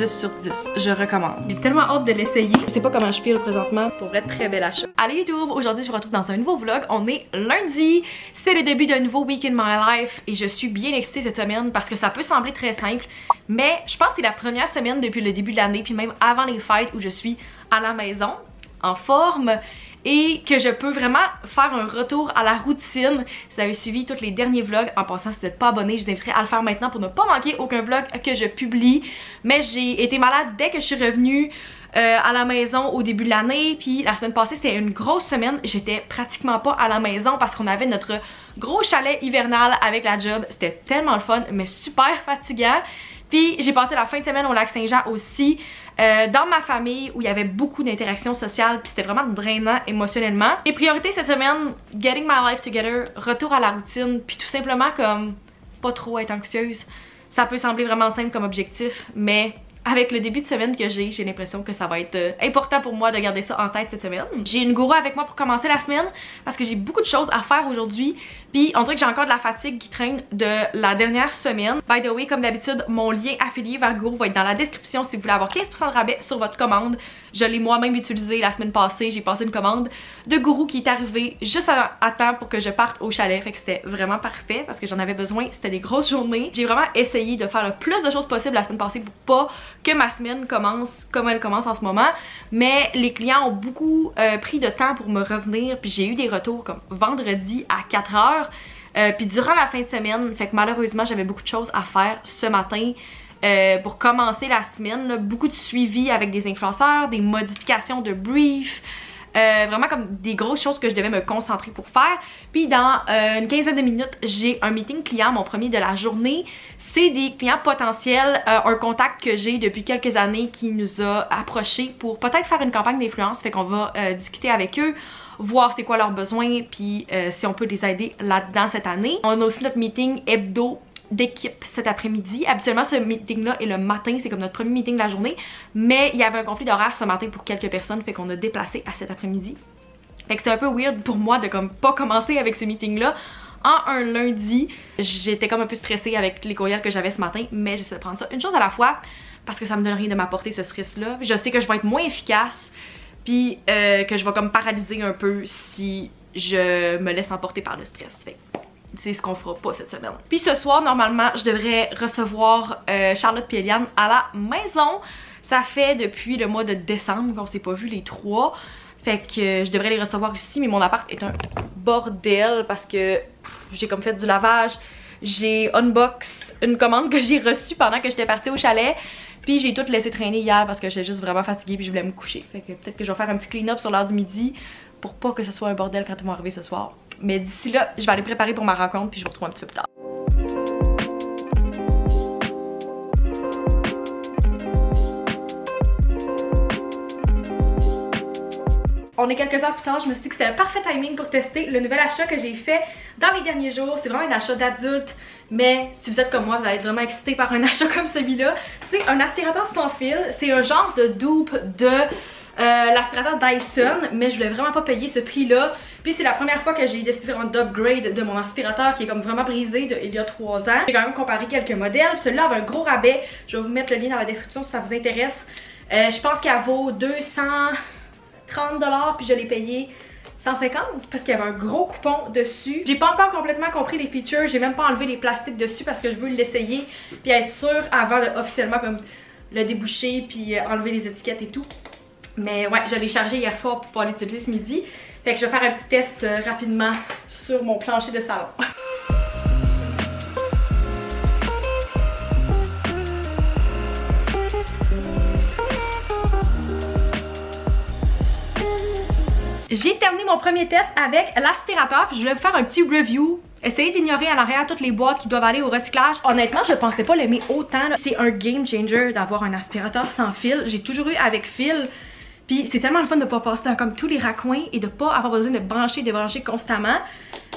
10 sur 10. Je recommande. J'ai tellement hâte de l'essayer. Je sais pas comment je file présentement. Pour être très bel achat. Allez YouTube, aujourd'hui je vous retrouve dans un nouveau vlog. On est lundi. C'est le début d'un nouveau week in my life. Et je suis bien excitée cette semaine parce que ça peut sembler très simple. Mais je pense que c'est la première semaine depuis le début de l'année. Puis même avant les fêtes où je suis à la maison, en forme. Et que je peux vraiment faire un retour à la routine. Si vous avez suivi tous les derniers vlogs, en passant si vous n'êtes pas abonné, je vous inviterai à le faire maintenant pour ne pas manquer aucun vlog que je publie. Mais j'ai été malade dès que je suis revenue à la maison au début de l'année. Puis la semaine passée c'était une grosse semaine, j'étais pratiquement pas à la maison parce qu'on avait notre gros chalet hivernal avec la job. C'était tellement le fun mais super fatigant. Puis j'ai passé la fin de semaine au lac Saint-Jean aussi, dans ma famille où il y avait beaucoup d'interactions sociales, puis c'était vraiment drainant émotionnellement. Et priorité cette semaine, getting my life together, retour à la routine, puis tout simplement comme pas trop être anxieuse. Ça peut sembler vraiment simple comme objectif, mais avec le début de semaine que j'ai l'impression que ça va être important pour moi de garder ça en tête cette semaine. J'ai une gourou avec moi pour commencer la semaine parce que j'ai beaucoup de choses à faire aujourd'hui. Puis on dirait que j'ai encore de la fatigue qui traîne de la dernière semaine. By the way, comme d'habitude, mon lien affilié vers Gourou va être dans la description si vous voulez avoir 15% de rabais sur votre commande. Je l'ai moi-même utilisé la semaine passée. J'ai passé une commande de Gourou qui est arrivée juste à temps pour que je parte au chalet. Fait que c'était vraiment parfait parce que j'en avais besoin. C'était des grosses journées. J'ai vraiment essayé de faire le plus de choses possible la semaine passée pour pas que ma semaine commence comme elle commence en ce moment. Mais les clients ont beaucoup pris de temps pour me revenir. Puis j'ai eu des retours comme vendredi à 4h. Puis durant la fin de semaine, fait que malheureusement j'avais beaucoup de choses à faire ce matin pour commencer la semaine, là, beaucoup de suivi avec des influenceurs, des modifications de brief, vraiment comme des grosses choses que je devais me concentrer pour faire. Puis dans une quinzaine de minutes, j'ai un meeting client, mon premier de la journée. C'est des clients potentiels, un contact que j'ai depuis quelques années qui nous a approchés pour peut-être faire une campagne d'influence, fait qu'on va discuter avec eux, voir c'est quoi leurs besoins, puis si on peut les aider là-dedans cette année. On a aussi notre meeting hebdo d'équipe cet après-midi. Habituellement ce meeting là est le matin, c'est comme notre premier meeting de la journée, mais il y avait un conflit d'horaire ce matin pour quelques personnes, fait qu'on a déplacé à cet après-midi. Fait que c'est un peu weird pour moi de comme pas commencer avec ce meeting là en un lundi. J'étais comme un peu stressée avec les courriels que j'avais ce matin, mais j'essaie de prendre ça une chose à la fois parce que ça me donne rien de m'apporter ce stress là. Je sais que je vais être moins efficace, puis que je vais comme paralyser un peu si je me laisse emporter par le stress. Fait c'est ce qu'on fera pas cette semaine. Puis ce soir, normalement, je devrais recevoir Charlotte et Eliane à la maison. Ça fait depuis le mois de décembre qu'on s'est pas vu les trois. Fait que je devrais les recevoir ici, mais mon appart est un bordel parce que j'ai comme fait du lavage. J'ai unbox une commande que j'ai reçue pendant que j'étais partie au chalet. Puis j'ai tout laissé traîner hier parce que j'étais juste vraiment fatiguée puis je voulais me coucher. Fait que peut-être que je vais faire un petit clean-up sur l'heure du midi pour pas que ce soit un bordel quand ils vont arriver ce soir. Mais d'ici là, je vais aller préparer pour ma rencontre puis je vous retrouve un petit peu plus tard. On est quelques heures plus tard, je me suis dit que c'était le parfait timing pour tester le nouvel achat que j'ai fait dans les derniers jours. C'est vraiment un achat d'adulte, mais si vous êtes comme moi, vous allez être vraiment excité par un achat comme celui-là. C'est un aspirateur sans fil, c'est un genre de dupe de l'aspirateur Dyson, mais je voulais vraiment pas payer ce prix-là. Puis c'est la première fois que j'ai décidé vraiment d'upgrade de mon aspirateur qui est comme vraiment brisé il y a 3 ans. J'ai quand même comparé quelques modèles, celui-là avait un gros rabais. Je vais vous mettre le lien dans la description si ça vous intéresse. Je pense qu'elle vaut 230$, puis je l'ai payé 150 parce qu'il y avait un gros coupon dessus. J'ai pas encore complètement compris les features, j'ai même pas enlevé les plastiques dessus parce que je veux l'essayer puis être sûre avant de officiellement comme le déboucher puis enlever les étiquettes et tout. Mais ouais, je l'ai chargé hier soir pour pouvoir l'utiliser ce midi. Fait que je vais faire un petit test rapidement sur mon plancher de salon. J'ai terminé mon premier test avec l'aspirateur, puis je voulais vous faire un petit review. Essayez d'ignorer à l'arrière toutes les boîtes qui doivent aller au recyclage. Honnêtement, je pensais pas l'aimer autant. C'est un game changer d'avoir un aspirateur sans fil. J'ai toujours eu avec fil. Puis c'est tellement le fun de pas passer dans comme tous les raccoins et de pas avoir besoin de brancher et débrancher constamment.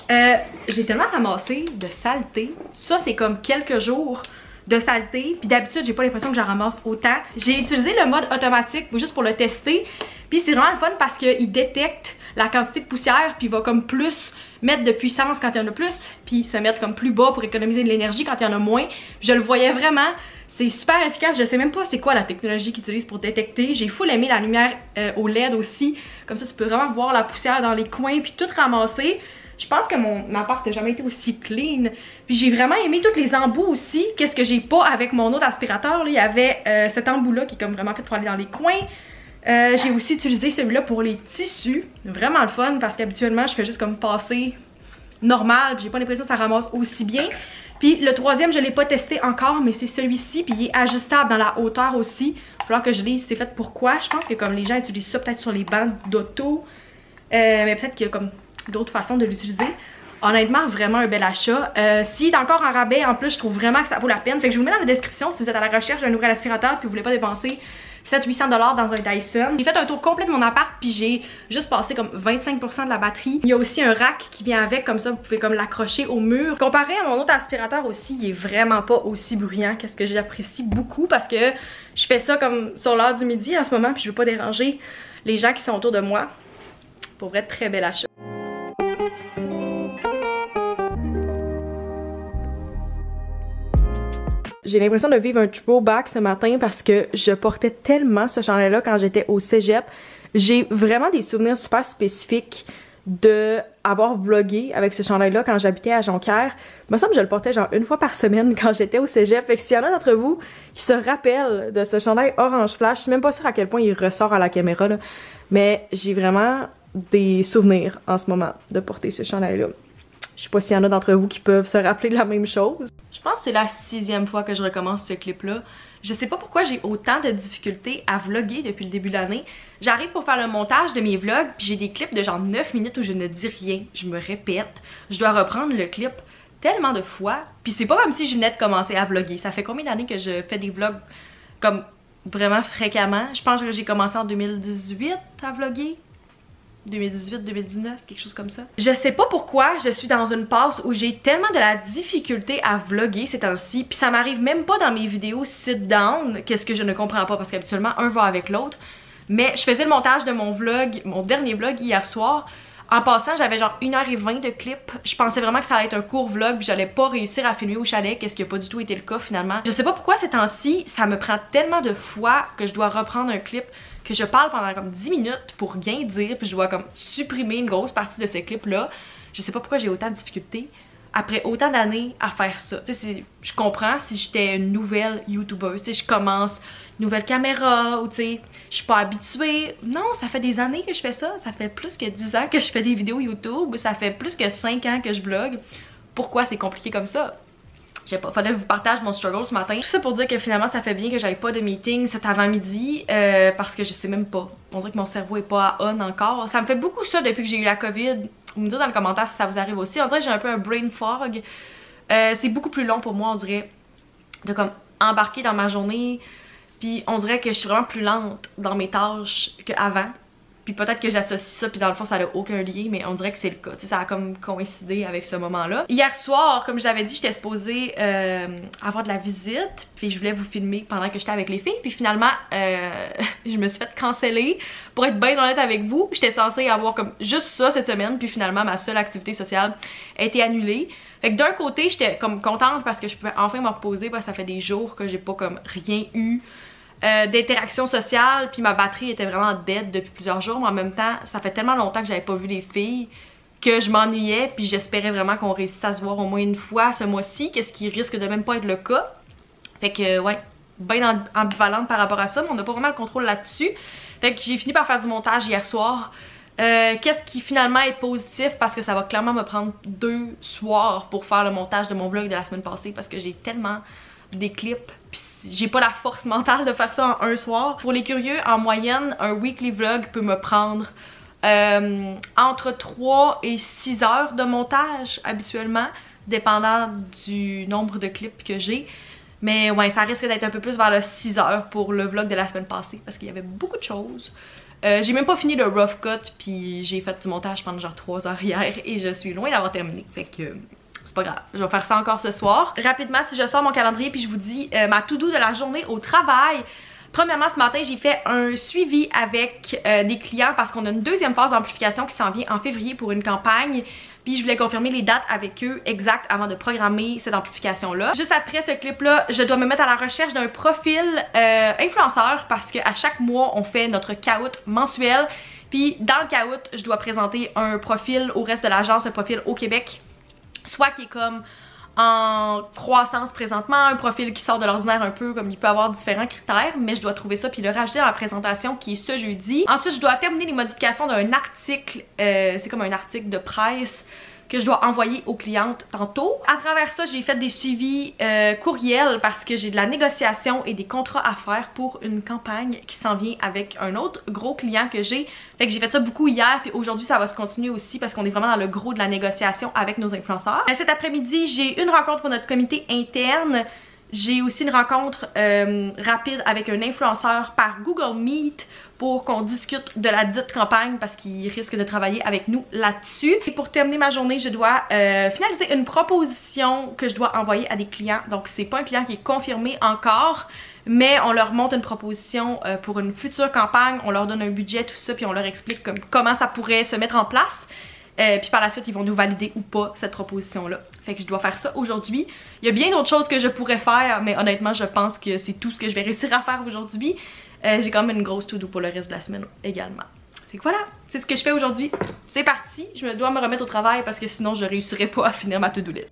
J'ai tellement ramassé de saleté. Ça, c'est comme quelques jours de saleté. Puis d'habitude, j'ai pas l'impression que j'en ramasse autant. J'ai utilisé le mode automatique juste pour le tester. Puis c'est vraiment le fun parce qu'il détecte la quantité de poussière puis il va comme plus mettre de puissance quand il y en a plus puis se mettre comme plus bas pour économiser de l'énergie quand il y en a moins. Je le voyais vraiment, c'est super efficace. Je sais même pas c'est quoi la technologie qu'ils utilisent pour détecter. J'ai full aimé la lumière au LED aussi, comme ça tu peux vraiment voir la poussière dans les coins puis tout ramasser. Je pense que mon appart n'a jamais été aussi clean. Puis j'ai vraiment aimé tous les embouts aussi. Qu'est-ce que j'ai pas avec mon autre aspirateur là? Il y avait cet embout là qui est comme vraiment fait pour aller dans les coins. J'ai aussi utilisé celui-là pour les tissus. Vraiment le fun parce qu'habituellement je fais juste comme passer normal. J'ai pas l'impression que ça ramasse aussi bien. Puis le troisième je l'ai pas testé encore mais c'est celui-ci. Puis il est ajustable dans la hauteur aussi. Il va falloir que je lise c'est fait pourquoi. Je pense que comme les gens utilisent ça peut-être sur les bancs d'auto. Mais peut-être qu'il y a comme d'autres façons de l'utiliser. Honnêtement, vraiment un bel achat. S'il est encore en rabais, en plus, je trouve vraiment que ça vaut la peine. Fait que je vous le mets dans la description si vous êtes à la recherche d'un nouvel aspirateur puis vous voulez pas dépenser 700-800$ dans un Dyson. J'ai fait un tour complet de mon appart puis j'ai juste passé comme 25% de la batterie. Il y a aussi un rack qui vient avec, comme ça vous pouvez comme l'accrocher au mur. Comparé à mon autre aspirateur aussi, il est vraiment pas aussi bruyant, qu'est-ce que j'apprécie beaucoup parce que je fais ça comme sur l'heure du midi en ce moment puis je veux pas déranger les gens qui sont autour de moi. Pour vrai, très bel achat. J'ai l'impression de vivre un throwback ce matin parce que je portais tellement ce chandail-là quand j'étais au cégep. J'ai vraiment des souvenirs super spécifiques de avoir vlogué avec ce chandail-là quand j'habitais à Jonquière. Il me semble que je le portais genre une fois par semaine quand j'étais au cégep. Fait que s'il y en a d'entre vous qui se rappellent de ce chandail orange flash, je suis même pas sûre à quel point il ressort à la caméra là, mais j'ai vraiment des souvenirs en ce moment de porter ce chandail-là. Je sais pas s'il y en a d'entre vous qui peuvent se rappeler de la même chose. Je pense que c'est la 6e fois que je recommence ce clip-là. Je sais pas pourquoi j'ai autant de difficultés à vlogger depuis le début de l'année. J'arrive pour faire le montage de mes vlogs, puis j'ai des clips de genre 9 minutes où je ne dis rien. Je me répète. Je dois reprendre le clip tellement de fois. Puis c'est pas comme si je venais de commencer à vlogger. Ça fait combien d'années que je fais des vlogs comme vraiment fréquemment? Je pense que j'ai commencé en 2018 à vlogger. 2018-2019, quelque chose comme ça. Je sais pas pourquoi je suis dans une passe où j'ai tellement de la difficulté à vlogger ces temps-ci, puis ça m'arrive même pas dans mes vidéos sit down, qu'est-ce que je ne comprends pas parce qu'habituellement un va avec l'autre. Mais je faisais le montage de mon vlog, mon dernier vlog hier soir. En passant, j'avais genre 1h20 de clip. Je pensais vraiment que ça allait être un court vlog puis j'allais pas réussir à filmer au chalet, qu'est-ce qui a pas du tout été le cas finalement. Je sais pas pourquoi ces temps-ci, ça me prend tellement de fois que je dois reprendre un clip que je parle pendant comme 10 minutes pour rien dire puis je dois comme supprimer une grosse partie de ce clip-là. Je sais pas pourquoi j'ai autant de difficultés après autant d'années à faire ça. Tu sais, je comprends si j'étais une nouvelle youtubeuse, tu sais, je commence nouvelle caméra ou tu sais, je suis pas habituée. Non, ça fait des années que je fais ça. Ça fait plus que 10 ans que je fais des vidéos YouTube. Ça fait plus que 5 ans que je vlog. Pourquoi c'est compliqué comme ça? Je sais pas, fallait que je vous partage mon struggle ce matin. Tout ça pour dire que finalement ça fait bien que j'aille pas de meeting cet avant-midi parce que je sais même pas. On dirait que mon cerveau est pas à on encore. Ça me fait beaucoup ça depuis que j'ai eu la COVID. Vous me dites dans le commentaire si ça vous arrive aussi. On dirait que j'ai un peu un brain fog. C'est beaucoup plus long pour moi on dirait de comme embarquer dans ma journée. Puis on dirait que je suis vraiment plus lente dans mes tâches qu'avant. Puis peut-être que j'associe ça, puis dans le fond ça n'a aucun lien, mais on dirait que c'est le cas. Tu sais, ça a comme coïncidé avec ce moment-là. Hier soir, comme je l'avais dit, j'étais supposée avoir de la visite, puis je voulais vous filmer pendant que j'étais avec les filles. Puis finalement, je me suis fait canceller. Pour être bien honnête avec vous, j'étais censée avoir comme juste ça cette semaine, puis finalement ma seule activité sociale a été annulée. Fait que d'un côté, j'étais comme contente parce que je pouvais enfin me reposer, parce que ça fait des jours que j'ai pas comme rien eu d'interaction sociale, puis ma batterie était vraiment dead depuis plusieurs jours, mais en même temps ça fait tellement longtemps que j'avais pas vu les filles que je m'ennuyais, puis j'espérais vraiment qu'on réussisse à se voir au moins une fois ce mois-ci, qu'est-ce qui risque de même pas être le cas. Fait que ouais, bien ambivalente par rapport à ça, mais on n'a pas vraiment le contrôle là-dessus. Fait que j'ai fini par faire du montage hier soir. Qu'est-ce qui finalement est positif parce que ça va clairement me prendre 2 soirs pour faire le montage de mon vlog de la semaine passée parce que j'ai tellement des clips pis j'ai pas la force mentale de faire ça en un soir. Pour les curieux, en moyenne, un weekly vlog peut me prendre entre 3 et 6 heures de montage habituellement, dépendant du nombre de clips que j'ai. Mais ouais, ça risque d'être un peu plus vers le 6 heures pour le vlog de la semaine passée parce qu'il y avait beaucoup de choses. J'ai même pas fini le rough cut puis j'ai fait du montage pendant genre 3 heures hier et je suis loin d'avoir terminé. Fait que c'est pas grave, je vais faire ça encore ce soir. Rapidement, si je sors mon calendrier puis je vous dis ma to-do de la journée au travail, Premièrement, ce matin, j'ai fait un suivi avec des clients parce qu'on a une deuxième phase d'amplification qui s'en vient en février pour une campagne. Puis je voulais confirmer les dates avec eux exactes avant de programmer cette amplification-là. Juste après ce clip-là, je dois me mettre à la recherche d'un profil influenceur parce qu'à chaque mois, on fait notre caout mensuel. Puis dans le caout, je dois présenter un profil au reste de l'agence, un profil au Québec. Soit qui est comme en croissance présentement, un profil qui sort de l'ordinaire un peu, comme il peut avoir différents critères, mais je dois trouver ça puis le rajouter dans la présentation qui est ce jeudi. Ensuite, je dois terminer les modifications d'un article, c'est comme un article de presse que je dois envoyer aux clientes tantôt. À travers ça, j'ai fait des suivis courriels parce que j'ai de la négociation et des contrats à faire pour une campagne qui s'en vient avec un autre gros client que j'ai. Fait que j'ai fait ça beaucoup hier, puis aujourd'hui ça va se continuer aussi parce qu'on est vraiment dans le gros de la négociation avec nos influenceurs. Cet après-midi, j'ai une rencontre pour notre comité interne. J'ai aussi une rencontre rapide avec un influenceur par Google Meet pour qu'on discute de la dite campagne parce qu'il risque de travailler avec nous là-dessus. Et pour terminer ma journée, je dois finaliser une proposition que je dois envoyer à des clients. Donc c'est pas un client qui est confirmé encore, mais on leur montre une proposition pour une future campagne, on leur donne un budget, tout ça, puis on leur explique comment ça pourrait se mettre en place. Puis par la suite, ils vont nous valider ou pas cette proposition-là. Fait que je dois faire ça aujourd'hui. Il y a bien d'autres choses que je pourrais faire, mais honnêtement, je pense que c'est tout ce que je vais réussir à faire aujourd'hui. J'ai quand même une grosse to-do pour le reste de la semaine également. Fait que voilà, c'est ce que je fais aujourd'hui. C'est parti, je dois me remettre au travail parce que sinon je réussirais pas à finir ma to-do list.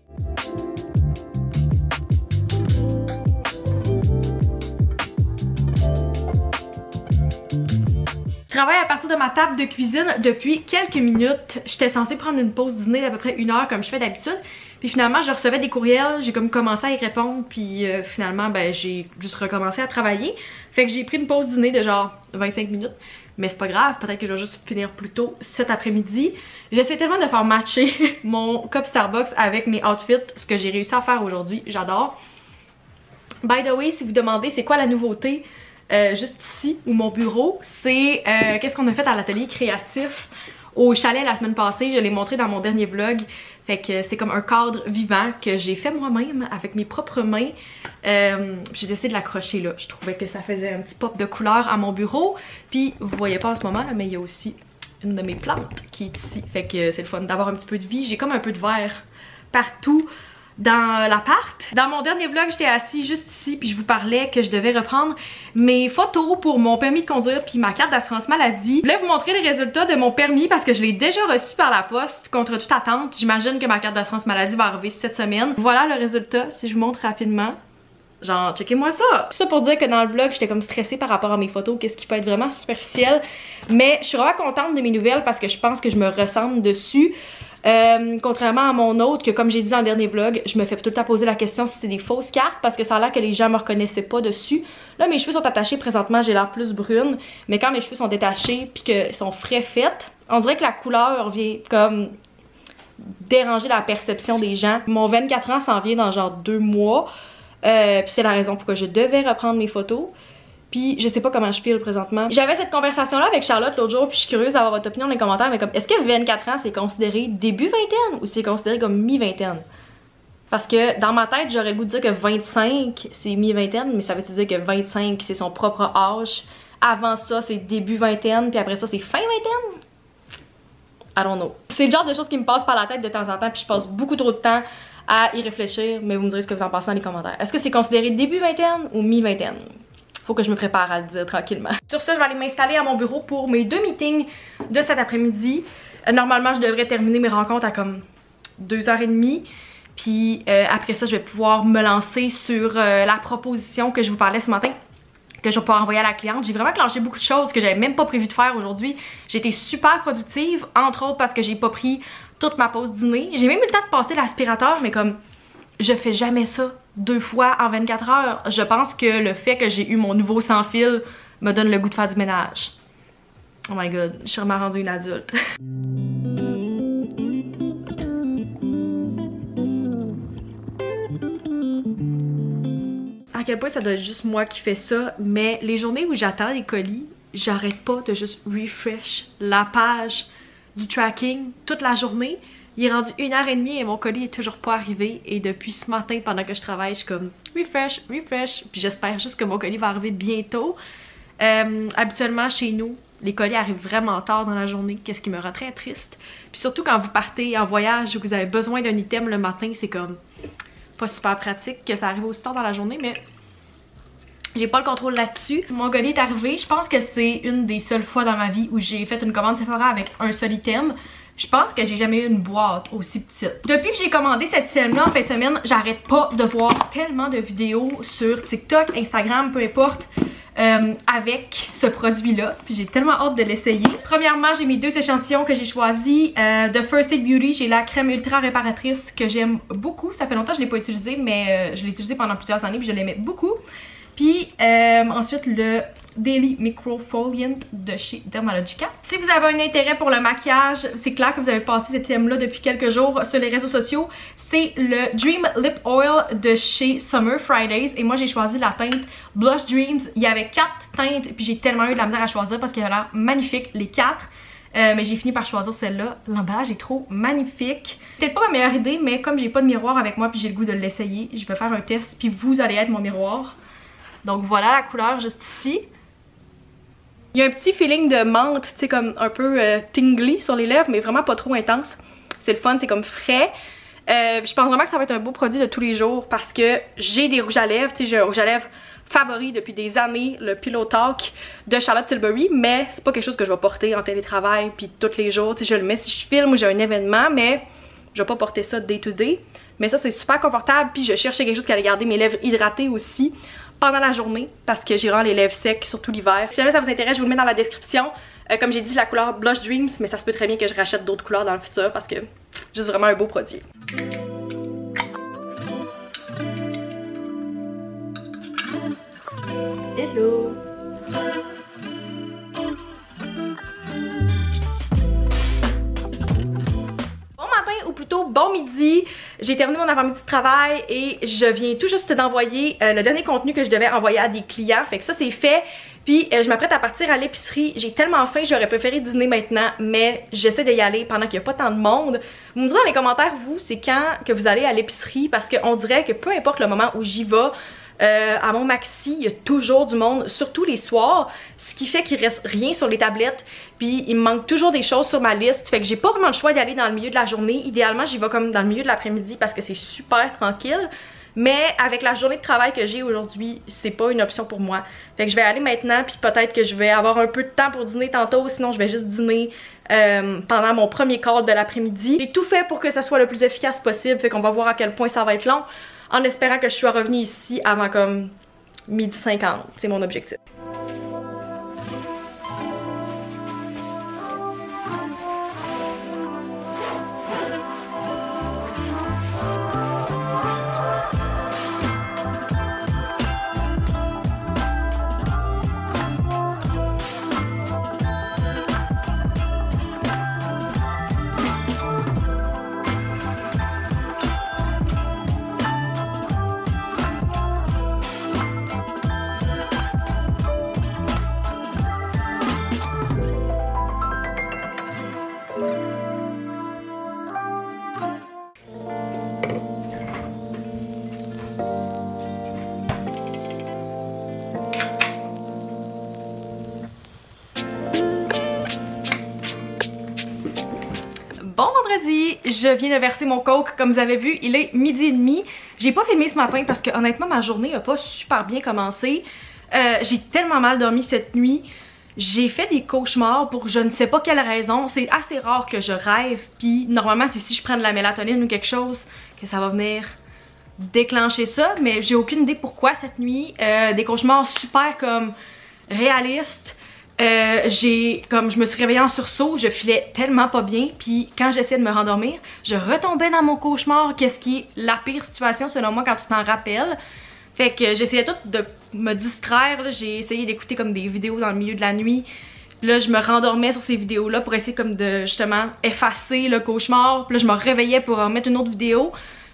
Je travaille à partir de ma table de cuisine depuis quelques minutes. J'étais censée prendre une pause dîner d'à peu près 1 heure comme je fais d'habitude. Puis finalement, je recevais des courriels, j'ai comme commencé à y répondre, puis finalement, ben j'ai juste recommencé à travailler. Fait que j'ai pris une pause dîner de genre 25 minutes. Mais c'est pas grave, peut-être que je vais juste finir plus tôt cet après-midi. J'essaie tellement de faire matcher mon cup Starbucks avec mes outfits, ce que j'ai réussi à faire aujourd'hui, j'adore. By the way, si vous demandez c'est quoi la nouveauté, juste ici, où mon bureau, c'est qu'est-ce qu'on a fait à l'atelier créatif au chalet la semaine passée. Je l'ai montré dans mon dernier vlog. Fait que c'est comme un cadre vivant que j'ai fait moi-même avec mes propres mains. J'ai décidé de l'accrocher là. Je trouvais que ça faisait un petit pop de couleur à mon bureau. Puis vous voyez pas en ce moment là, mais il y a aussi une de mes plantes qui est ici. Fait que c'est le fun d'avoir un petit peu de vie. J'ai comme un peu de verre partout dans l'appart. Dans mon dernier vlog, j'étais assise juste ici puis je vous parlais que je devais reprendre mes photos pour mon permis de conduire puis ma carte d'assurance maladie. Je voulais vous montrer les résultats de mon permis parce que je l'ai déjà reçu par la poste contre toute attente. J'imagine que ma carte d'assurance maladie va arriver cette semaine. Voilà le résultat, si je vous montre rapidement. Genre, checkez-moi ça! Tout ça pour dire que dans le vlog, j'étais comme stressée par rapport à mes photos, qu'est-ce qui peut être vraiment superficiel. Mais je suis vraiment contente de mes nouvelles parce que je pense que je me ressemble dessus. Contrairement à mon autre, que comme j'ai dit dans le dernier vlog, je me fais tout le temps poser la question si c'est des fausses cartes parce que ça a l'air que les gens me reconnaissaient pas dessus. Là, mes cheveux sont attachés présentement, j'ai l'air plus brune, mais quand mes cheveux sont détachés puis qu'ils sont frais faits, on dirait que la couleur vient comme déranger la perception des gens. Mon 24 ans s'en vient dans genre 2 mois, puis c'est la raison pourquoi je devais reprendre mes photos. Puis je sais pas comment je file présentement. J'avais cette conversation là avec Charlotte l'autre jour, puis je suis curieuse d'avoir votre opinion dans les commentaires, mais comme est-ce que 24 ans c'est considéré début vingtaine ou c'est considéré comme mi-vingtaine? Parce que dans ma tête j'aurais le goût de dire que 25 c'est mi-vingtaine, mais ça veut dire que 25 c'est son propre âge. Avant ça c'est début vingtaine, puis après ça c'est fin vingtaine? I don't know. C'est le genre de choses qui me passent par la tête de temps en temps, puis je passe beaucoup trop de temps à y réfléchir, mais vous me direz ce que vous en pensez dans les commentaires. Est-ce que c'est considéré début vingtaine ou mi-vingtaine? Faut que je me prépare à le dire tranquillement. Sur ça, je vais aller m'installer à mon bureau pour mes 2 meetings de cet après-midi. Normalement, je devrais terminer mes rencontres à comme 2h30. Puis après ça, je vais pouvoir me lancer sur la proposition que je vous parlais ce matin, que je vais pouvoir envoyer à la cliente. J'ai vraiment clenché beaucoup de choses que j'avais même pas prévu de faire aujourd'hui. J'ai été super productive, entre autres parce que j'ai pas pris toute ma pause dîner. J'ai même eu le temps de passer l'aspirateur, mais comme je fais jamais ça 2 fois en 24 heures. Je pense que le fait que j'ai eu mon nouveau sans fil me donne le goût de faire du ménage. Oh my god, je suis vraiment rendue une adulte. À quel point ça doit être juste moi qui fais ça, mais les journées où j'attends les colis, j'arrête pas de juste refresh la page du tracking toute la journée. Il est rendu 1h30 et mon colis est toujours pas arrivé. Et depuis ce matin, pendant que je travaille, je suis comme refresh, refresh. Puis j'espère juste que mon colis va arriver bientôt. Habituellement, chez nous, les colis arrivent vraiment tard dans la journée, qu'est-ce qui me rend très triste. Puis surtout quand vous partez en voyage ou que vous avez besoin d'un item le matin, c'est comme pas super pratique que ça arrive aussi tard dans la journée, mais j'ai pas le contrôle là-dessus. Mon colis est arrivé, je pense que c'est une des seules fois dans ma vie où j'ai fait une commande Sephora avec un seul item. Je pense que j'ai jamais eu une boîte aussi petite. Depuis que j'ai commandé cet item-là en fin de semaine, j'arrête pas de voir tellement de vidéos sur TikTok, Instagram, peu importe, avec ce produit-là. Puis j'ai tellement hâte de l'essayer. Premièrement, j'ai mes deux échantillons que j'ai choisis. De First Aid Beauty, j'ai la crème ultra réparatrice que j'aime beaucoup. Ça fait longtemps que je l'ai pas utilisée, mais je l'ai utilisée pendant plusieurs années puis je l'aimais beaucoup. Puis ensuite le Daily Microfoliant de chez Dermalogica. Si vous avez un intérêt pour le maquillage, c'est clair que vous avez passé cet item là depuis quelques jours sur les réseaux sociaux. C'est le Dream Lip Oil de chez Summer Fridays. Et moi j'ai choisi la teinte Blush Dreams. Il y avait 4 teintes puis j'ai tellement eu de la misère à choisir parce qu'elle a l'air magnifique les 4. Mais j'ai fini par choisir celle-là. L'emballage est trop magnifique. Peut-être pas ma meilleure idée, mais comme j'ai pas de miroir avec moi puis j'ai le goût de l'essayer, je vais faire un test puis vous allez être mon miroir. Donc voilà la couleur juste ici. Il y a un petit feeling de menthe, tu sais, comme un peu tingly sur les lèvres, mais vraiment pas trop intense. C'est le fun, c'est comme frais. Je pense vraiment que ça va être un beau produit de tous les jours parce que j'ai des rouges à lèvres, tu sais, j'ai un rouge à lèvres favori depuis des années, le Pillow Talk de Charlotte Tilbury, mais c'est pas quelque chose que je vais porter en télétravail puis tous les jours, tu sais, je le mets si je filme ou j'ai un événement, mais je vais pas porter ça day to day. Mais ça c'est super confortable, puis je cherchais quelque chose qui allait garder mes lèvres hydratées aussi pendant la journée parce que j'ai vraiment les lèvres secs, surtout l'hiver. Si jamais ça vous intéresse, je vous le mets dans la description. Comme j'ai dit, la couleur Blush Dreams, mais ça se peut très bien que je rachète d'autres couleurs dans le futur parce que juste vraiment un beau produit. Hello! Ou plutôt bon midi, j'ai terminé mon avant-midi de travail et je viens tout juste d'envoyer le dernier contenu que je devais envoyer à des clients, fait que ça c'est fait. Puis je m'apprête à partir à l'épicerie, j'ai tellement faim, j'aurais préféré dîner maintenant, mais j'essaie d'y aller pendant qu'il n'y a pas tant de monde. Vous me direz dans les commentaires, vous, c'est quand que vous allez à l'épicerie, parce qu'on dirait que peu importe le moment où j'y vais, à mon maxi, il y a toujours du monde, surtout les soirs, ce qui fait qu'il reste rien sur les tablettes, puis il me manque toujours des choses sur ma liste, fait que j'ai pas vraiment le choix d'y aller dans le milieu de la journée. Idéalement, j'y vais comme dans le milieu de l'après-midi parce que c'est super tranquille, mais avec la journée de travail que j'ai aujourd'hui, c'est pas une option pour moi. Fait que je vais aller maintenant, puis peut-être que je vais avoir un peu de temps pour dîner tantôt, sinon je vais juste dîner pendant mon premier call de l'après-midi. J'ai tout fait pour que ça soit le plus efficace possible, fait qu'on va voir à quel point ça va être long, en espérant que je sois revenue ici avant comme 12h50, c'est mon objectif. Bon vendredi, je viens de verser mon coke, comme vous avez vu, il est 12h30. J'ai pas filmé ce matin parce que honnêtement ma journée a pas super bien commencé. J'ai tellement mal dormi cette nuit. J'ai fait des cauchemars pour je ne sais pas quelle raison. C'est assez rare que je rêve, puis normalement c'est si je prends de la mélatonine ou quelque chose que ça va venir déclencher ça, mais j'ai aucune idée pourquoi cette nuit. Des cauchemars super comme réalistes. Je me suis réveillée en sursaut, je filais tellement pas bien, puis quand j'essayais de me rendormir, je retombais dans mon cauchemar, qu'est-ce qui est la pire situation selon moi quand tu t'en rappelles. Fait que j'essayais tout de me distraire, j'ai essayé d'écouter comme des vidéos dans le milieu de la nuit. Là je me rendormais sur ces vidéos là pour essayer comme de justement effacer le cauchemar, puis là je me réveillais pour en mettre une autre vidéo.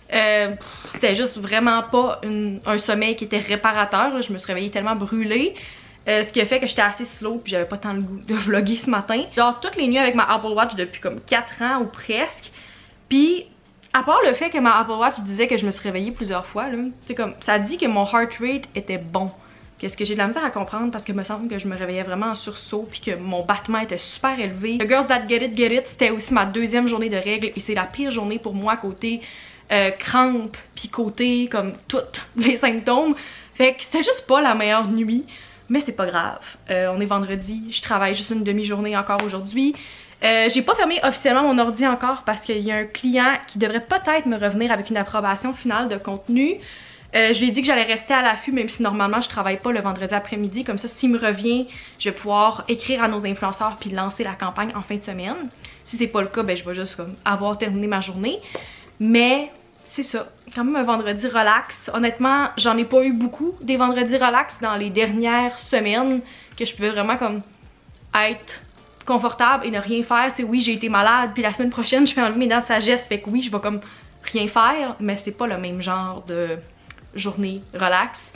C'était juste vraiment pas un sommeil qui était réparateur, là. Je me suis réveillée tellement brûlée. Ce qui a fait que j'étais assez slow puis j'avais pas tant le goût de vlogger ce matin. Genre toutes les nuits avec ma Apple Watch depuis comme 4 ans ou presque. Puis à part le fait que ma Apple Watch disait que je me suis réveillée plusieurs fois, là, c'est comme, ça dit que mon heart rate était bon. Qu'est-ce que j'ai de la misère à comprendre parce que me semble que je me réveillais vraiment en sursaut puis que mon battement était super élevé. The Girls That Get It, c'était aussi ma deuxième journée de règles et c'est la pire journée pour moi côté crampes puis côté comme toutes les symptômes. Fait que c'était juste pas la meilleure nuit, mais c'est pas grave. On est vendredi, je travaille juste une demi-journée encore aujourd'hui. J'ai pas fermé officiellement mon ordi encore parce qu'il y a un client qui devrait peut-être me revenir avec une approbation finale de contenu. Je lui ai dit que j'allais rester à l'affût même si normalement je travaille pas le vendredi après-midi. Comme ça, s'il me revient, je vais pouvoir écrire à nos influenceurs puis lancer la campagne en fin de semaine. Si c'est pas le cas, ben je vais juste comme avoir terminé ma journée. Mais c'est ça, quand même un vendredi relax. Honnêtement, j'en ai pas eu beaucoup des vendredis relax dans les dernières semaines que je pouvais vraiment comme être confortable et ne rien faire. Tu sais, oui, j'ai été malade puis la semaine prochaine, je fais enlever mes dents de sagesse. Fait que oui, je vais comme rien faire, mais c'est pas le même genre de journée relax.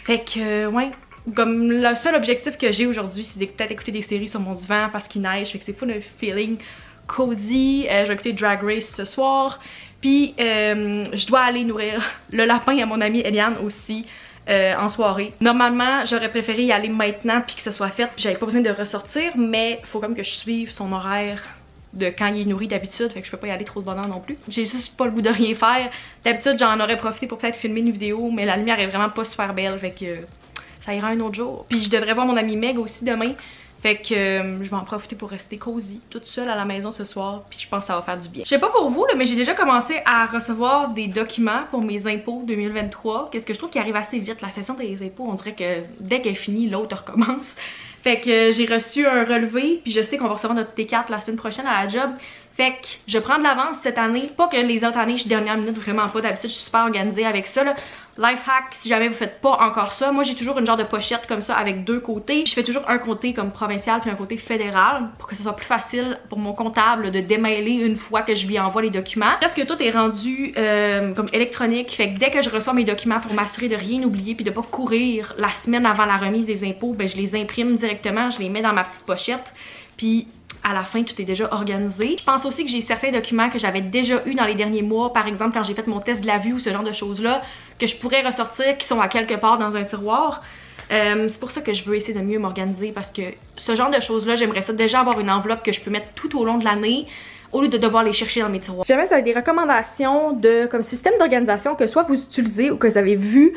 Fait que ouais, comme le seul objectif que j'ai aujourd'hui, c'est de peut-être écouter des séries sur mon divan parce qu'il neige. Fait que c'est full un feeling cozy. Je vais écouter Drag Race ce soir. Puis je dois aller nourrir le lapin à mon amie Eliane aussi en soirée. Normalement, j'aurais préféré y aller maintenant puis que ce soit fait puis j'avais pas besoin de ressortir, mais faut comme que je suive son horaire de quand il est nourri d'habitude, fait que je peux pas y aller trop de bonheur non plus. J'ai juste pas le goût de rien faire. D'habitude, j'en aurais profité pour peut-être filmer une vidéo, mais la lumière est vraiment pas super belle, fait que ça ira un autre jour. Puis je devrais voir mon amie Meg aussi demain, fait que je vais en profiter pour rester cosy, toute seule à la maison ce soir, puis je pense que ça va faire du bien. Je sais pas pour vous, là, mais j'ai déjà commencé à recevoir des documents pour mes impôts 2023. Qu'est-ce que je trouve qui arrive assez vite, la session des impôts, on dirait que dès qu'elle est finie, l'autre recommence. Fait que j'ai reçu un relevé, puis je sais qu'on va recevoir notre T4 la semaine prochaine à la job. Fait que je prends de l'avance cette année. Pas que les autres années, je suis dernière minute, vraiment pas. D'habitude, je suis super organisée avec ça, là. Life hack, si jamais vous faites pas encore ça, moi j'ai toujours une genre de pochette comme ça avec deux côtés. Je fais toujours un côté comme provincial puis un côté fédéral pour que ce soit plus facile pour mon comptable de démêler une fois que je lui envoie les documents. Presque tout est rendu comme électronique, fait que dès que je reçois mes documents pour m'assurer de rien oublier puis de pas courir la semaine avant la remise des impôts, ben je les imprime directement, je les mets dans ma petite pochette puis à la fin, tout est déjà organisé. Je pense aussi que j'ai certains documents que j'avais déjà eu dans les derniers mois, par exemple quand j'ai fait mon test de la vue ou ce genre de choses-là, que je pourrais ressortir, qui sont à quelque part dans un tiroir. C'est pour ça que je veux essayer de mieux m'organiser parce que ce genre de choses-là, j'aimerais ça déjà avoir une enveloppe que je peux mettre tout au long de l'année au lieu de devoir les chercher dans mes tiroirs. Si jamais vous avez des recommandations de comme système d'organisation que soit vous utilisez ou que vous avez vu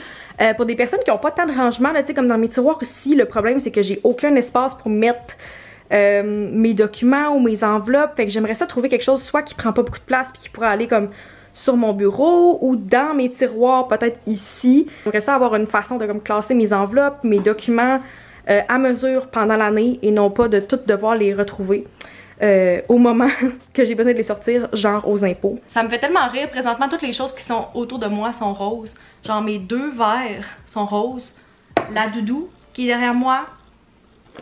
pour des personnes qui n'ont pas tant de rangement, là, tu sais, comme dans mes tiroirs aussi, le problème c'est que j'ai aucun espace pour mettre mes documents ou mes enveloppes, fait que j'aimerais ça trouver quelque chose soit qui prend pas beaucoup de place puis qui pourrait aller comme sur mon bureau ou dans mes tiroirs, peut-être ici. J'aimerais ça avoir une façon de comme classer mes enveloppes, mes documents à mesure pendant l'année et non pas de tout devoir les retrouver au moment que j'ai besoin de les sortir, genre aux impôts. Ça me fait tellement rire, présentement toutes les choses qui sont autour de moi sont roses. Genre mes deux verres sont roses, la doudou qui est derrière moi,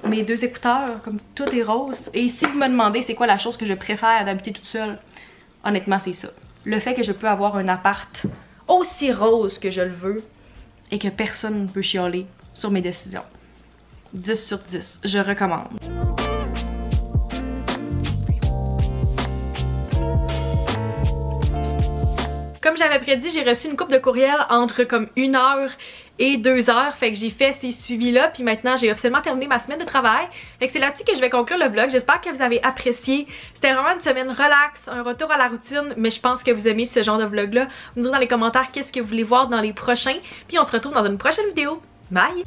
mes deux écouteurs, comme tout est rose. Et si vous me demandez c'est quoi la chose que je préfère d'habiter toute seule, honnêtement c'est ça. Le fait que je peux avoir un appart aussi rose que je le veux et que personne ne peut chialer sur mes décisions. 10 sur 10, je recommande. Comme j'avais prédit, j'ai reçu une couple de courriels entre comme 1 heure et 2 heures, fait que j'ai fait ces suivis-là, puis maintenant j'ai officiellement terminé ma semaine de travail. Fait que c'est là-dessus que je vais conclure le vlog. J'espère que vous avez apprécié. C'était vraiment une semaine relax, un retour à la routine, mais je pense que vous aimez ce genre de vlog-là. Vous me direz dans les commentaires qu'est-ce que vous voulez voir dans les prochains, puis on se retrouve dans une prochaine vidéo. Bye!